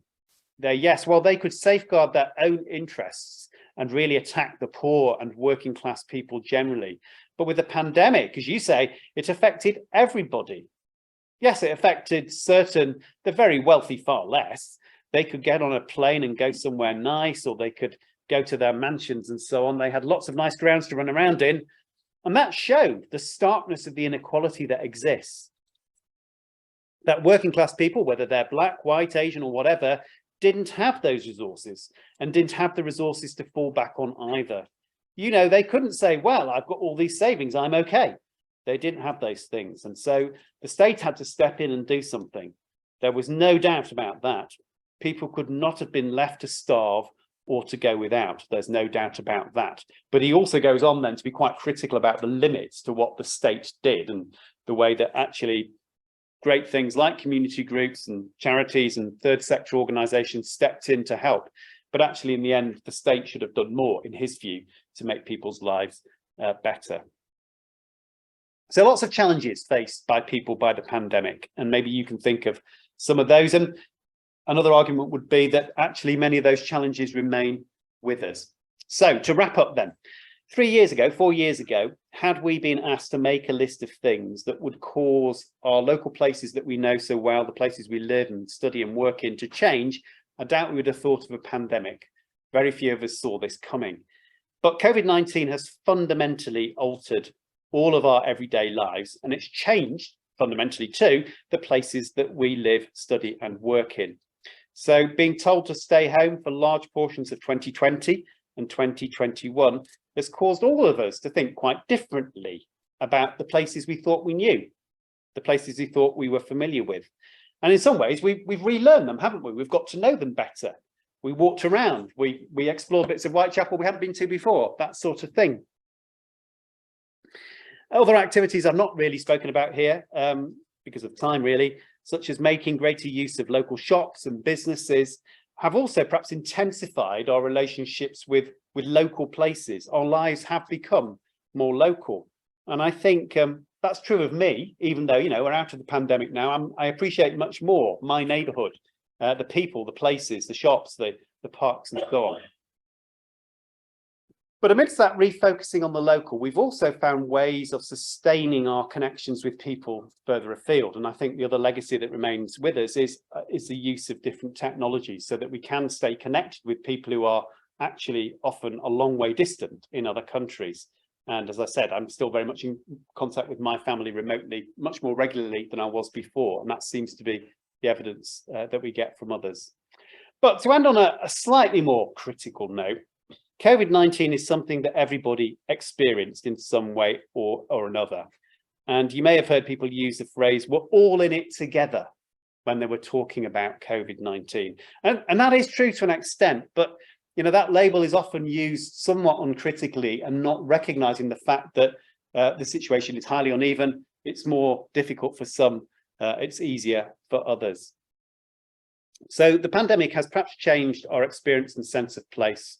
they could safeguard their own interests and really attack the poor and working class people generally. But with the pandemic, as you say, it affected everybody. Yes, it affected the very wealthy far less. They could get on a plane and go somewhere nice, or they could go to their mansions and so on. They had lots of nice grounds to run around in. And that showed the starkness of the inequality that exists. That working class people, whether they're black, white, Asian or whatever, didn't have those resources and didn't have the resources to fall back on either. They couldn't say, well, I've got all these savings, I'm okay. They didn't have those things. And so the state had to step in and do something. There was no doubt about that. People could not have been left to starve or to go without. There's no doubt about that. But he also goes on then to be quite critical about the limits to what the state did and the way that actually great things like community groups and charities and third sector organisations stepped in to help. But actually, in the end, the state should have done more, in his view, to make people's lives better. So lots of challenges faced by people by the pandemic, and maybe you can think of some of those. And another argument would be that actually many of those challenges remain with us. So to wrap up then, 4 years ago, had we been asked to make a list of things that would cause our local places that we know so well, the places we live and study and work in, to change, I doubt we would have thought of a pandemic. Very few of us saw this coming. But COVID-19 has fundamentally altered all of our everyday lives, and it's changed fundamentally too the places that we live, study and work in. So being told to stay home for large portions of 2020 and 2021 has caused all of us to think quite differently about the places we thought we knew, the places we thought we were familiar with. And in some ways, we've relearned them, haven't we? We've got to know them better. We walked around, we explored bits of Whitechapel we hadn't been to before, that sort of thing. Other activities I've not really spoken about here because of time really, such as making greater use of local shops and businesses, have also perhaps intensified our relationships with local places. Our lives have become more local. And I think that's true of me, even though, we're out of the pandemic now. I appreciate much more my neighbourhood, the people, the places, the shops, the parks and so on. But amidst that refocusing on the local, we've also found ways of sustaining our connections with people further afield. And I think the other legacy that remains with us is the use of different technologies so that we can stay connected with people who are actually often a long way distant in other countries. And as I said, I'm still very much in contact with my family remotely, much more regularly than I was before. And that seems to be the evidence that we get from others. But to end on a slightly more critical note, COVID-19 is something that everybody experienced in some way or another. And you may have heard people use the phrase, we're all in it together, when they were talking about COVID-19. And that is true to an extent, but that label is often used somewhat uncritically and not recognizing the fact that the situation is highly uneven. It's more difficult for some, it's easier for others. So the pandemic has perhaps changed our experience and sense of place,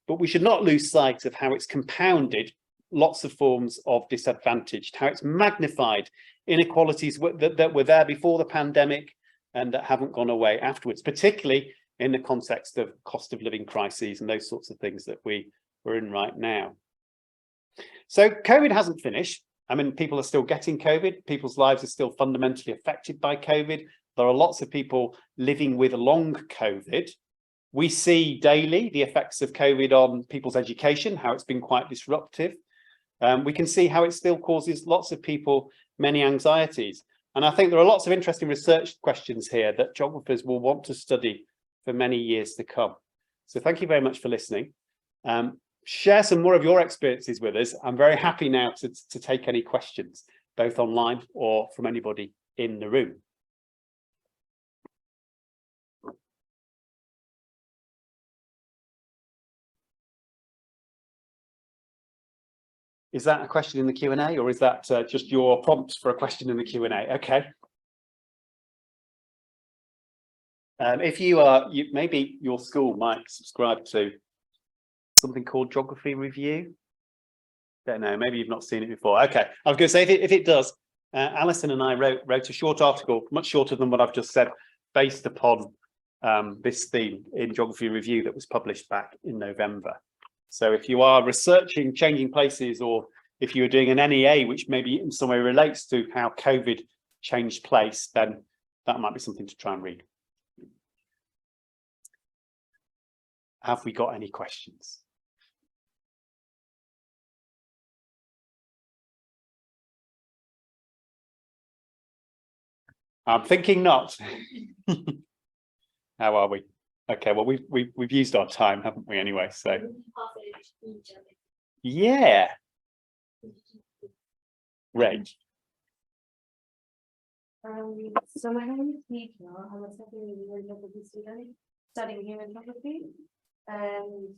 but we should not lose sight of how it's compounded lots of forms of disadvantage, how it's magnified inequalities that were there before the pandemic and that haven't gone away afterwards, particularly in the context of cost of living crises and those sorts of things that we're in right now. So COVID hasn't finished. I mean, people are still getting COVID. People's lives are still fundamentally affected by COVID. There are lots of people living with long COVID. We see daily the effects of COVID on people's education, how it's been quite disruptive. We can see how it still causes lots of people many anxieties. And I think there are lots of interesting research questions here that geographers will want to study for many years to come. So thank you very much for listening. Share some more of your experiences with us. I'm very happy now to take any questions, both online or from anybody in the room. Is that a question in the Q&A, or is that just your prompt for a question in the Q&A? Okay. If you are, maybe your school might subscribe to something called Geography Review. Don't know, maybe you've not seen it before. Okay, I was going to say if it does, Alison and I wrote a short article, much shorter than what I've just said, based upon this theme in Geography Review that was published back in November. So if you are researching changing places, or if you're doing an NEA, which maybe in some way relates to how COVID changed place, then that might be something to try and read. Have we got any questions? I'm thinking not. How are we? Okay, well, we've used our time, haven't we, anyway? So yeah, great. So my name is Magda. I'm a second year geography student studying human geography, and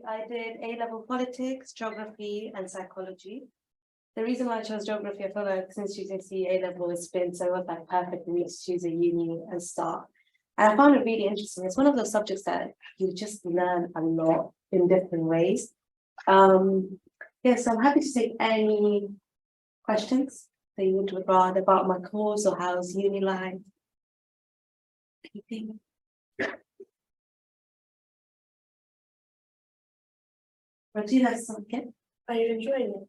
I did A-level politics, geography, and psychology. The reason why I chose geography, I feel like since choosing CA level, it's been so like perfect for me to choose a uni and start. And I found it really interesting. It's one of those subjects that you just learn a lot in different ways. Yeah, so I'm happy to take any questions that you would regard about my course or how's uni life. Anything? Or do you have something? Are you enjoying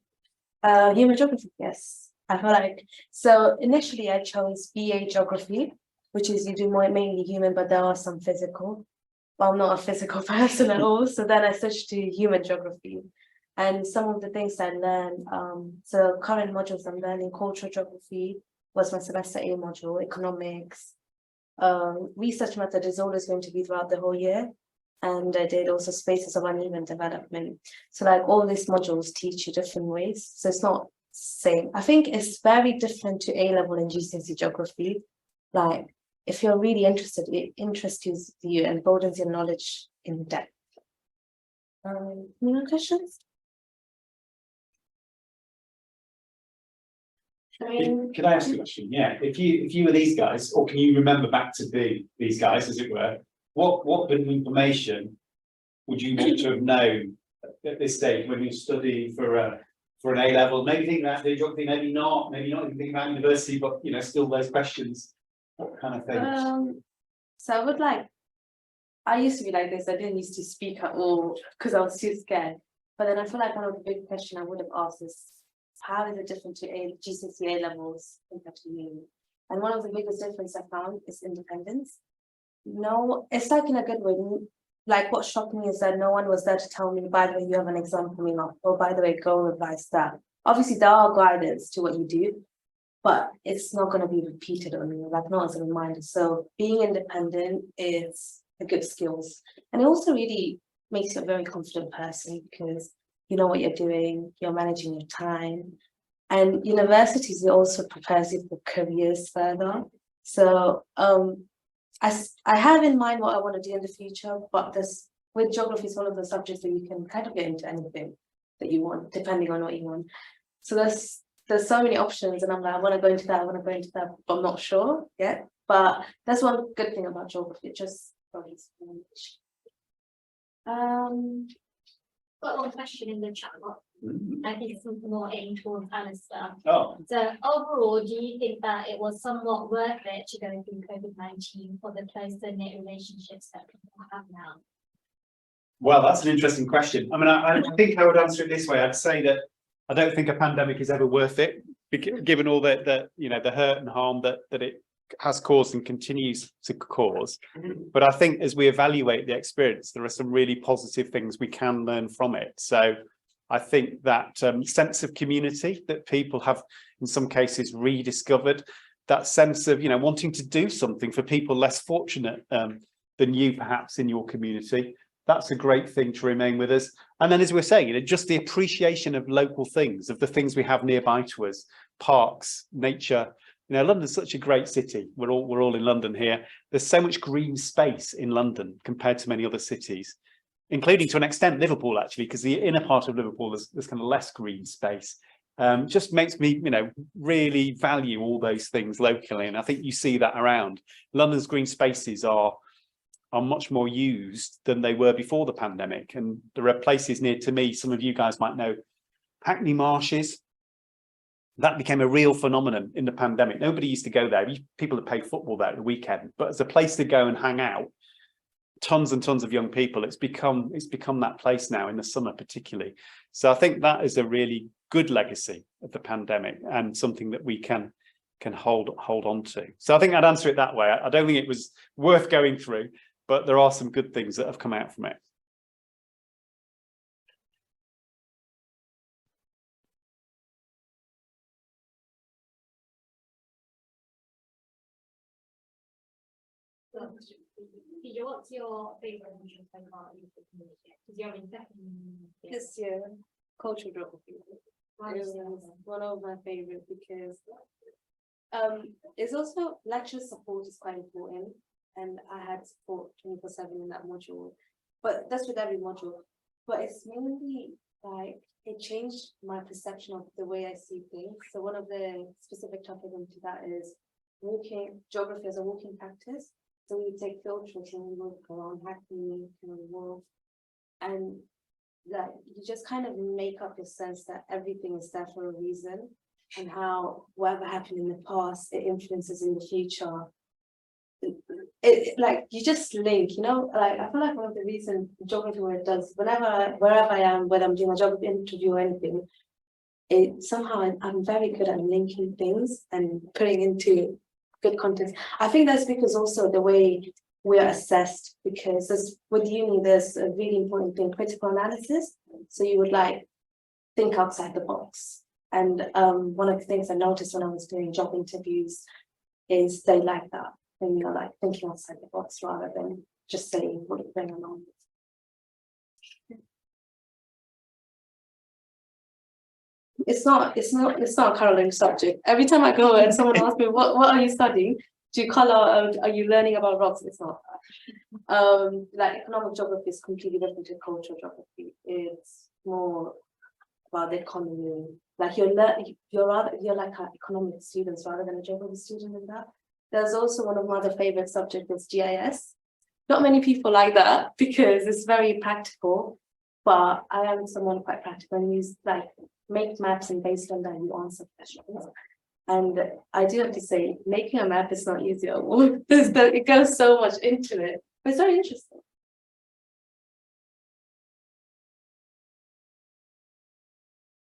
it? Human geography, yes. I feel like, so initially I chose BA geography, which is you do more mainly human, but there are some physical. Well, I'm not a physical person at all. So then I switched to human geography. And some of the things I learned, so current modules I'm learning, cultural geography was my semester A module, economics. Research method is always going to be throughout the whole year. And I did also spaces of uneven development. So like all these modules teach you different ways. So it's not same. I think it's very different to A-level and GCSE geography. Like if you're really interested, it interests you and broadens your knowledge in depth. Any more questions? Can I ask a question? Yeah, if you were these guys, or can you remember back to be these guys, as it were, what bit of information would you want to have known at this stage when you're studying for an A-level? Maybe think about the geography, maybe not even think about university, but you know, still those questions. What kind of things? So I would like, I used to be like this, I didn't used to speak at all because I was too scared. But then I feel like one of the big questions I would have asked is, how is it different to GCSE A-levels compared to uni? And one of the biggest differences I found is independence. No, it's like in a good way. Like what shocked me is that no one was there to tell me, by the way, you have an exam coming up, or by the way, go revise that. Obviously, there are guidance to what you do, but it's not going to be repeated on you, like not as a reminder. So being independent is a good skills. And it also really makes you a very confident person because you know what you're doing, you're managing your time. And universities, it also prepares you for careers further. So I have in mind what I want to do in the future, but this with geography is one of the subjects that you can kind of get into anything that you want, depending on what you want. So there's so many options, and I'm like, I want to go into that, I want to go into that, but I'm not sure yet. But that's one good thing about geography, it just probably. Got one question in the chat box. I think it's more aimed towards Alastair. Oh. So overall, do you think that it was somewhat worth it to go through COVID-19 for the closer knit relationships that people have now? Well, that's an interesting question. I mean, I think I would answer it this way. I'd say that I don't think a pandemic is ever worth it, given all the you know, the hurt and harm that it has caused and continues to cause. But I think as we evaluate the experience, there are some really positive things we can learn from it. So I think that sense of community that people have in some cases rediscovered, that sense of, you know, wanting to do something for people less fortunate than you perhaps in your community, that's a great thing to remain with us. And then, as we're saying, you know, just the appreciation of local things, of the things we have nearby to us, parks, nature. You know, London's such a great city. We're all in London here. There's so much green space in London compared to many other cities, including to an extent Liverpool, actually, because the inner part of Liverpool there's kind of less green space. Just makes me, you know, really value all those things locally. And I think you see that around. London's green spaces are much more used than they were before the pandemic. And there are places near to me, some of you guys might know, Hackney Marshes. That became a real phenomenon in the pandemic. Nobody used to go there. People that play football there at the weekend, but as a place to go and hang out, tons and tons of young people, it's become that place now in the summer particularly. So I think that is a really good legacy of the pandemic and something that we can hold on to. So I think I'd answer it that way. I don't think it was worth going through, but there are some good things that have come out from it. What's your favourite mission so far in the community? Because you're in second year. This year, cultural geography is one of my favorite because it's also lecture support is quite important, and I had support 24/7 in that module. But that's with every module. But it's mainly like it changed my perception of the way I see things. So one of the specific topics into that is geography as a walking practice. So we would take field trips and we would go around Hackney, Liverpool, and like you just kind of make up your sense that everything is there for a reason, and how whatever happened in the past, it influences in the future. It like you just link, you know, like I feel like one of the reasons geography what it does, wherever I am, whether I'm doing a job interview or anything, it somehow I'm very good at linking things and putting into good context. I think that's because also the way we are assessed, because with uni there's a really important thing, critical analysis. So you would like think outside the box. And one of the things I noticed when I was doing job interviews is they like that. And you're like thinking outside the box rather than just saying what is going on. It's not a Caroline subject. Every time I go and someone asks me, what are you studying? Do you color? Are you learning about rocks? It's not that. Like economic geography is completely different to cultural geography. It's more about the economy. Like you're like an economic student rather than a geography student in that. There's also one of my other favorite subjects is GIS. Not many people like that because it's very practical, but I am someone quite practical and use like make maps, and based on that you answer questions. And I do have to say, making a map is not easy at all. It goes so much into it, but it's very interesting.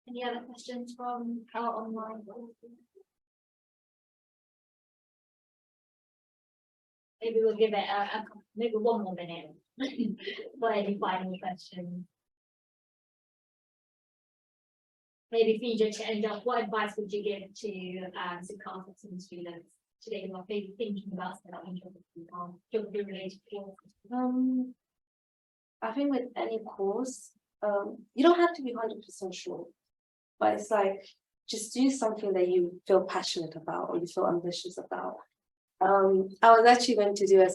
Any other questions from our online? Maybe we'll give it maybe one more minute for any final questions. Maybe Fija, to end up, what advice would you give to Carlton students today who are maybe thinking about studying geography related courses? I think with any course, you don't have to be 100% sure, but it's like just do something that you feel passionate about or you feel ambitious about. I was actually going to do a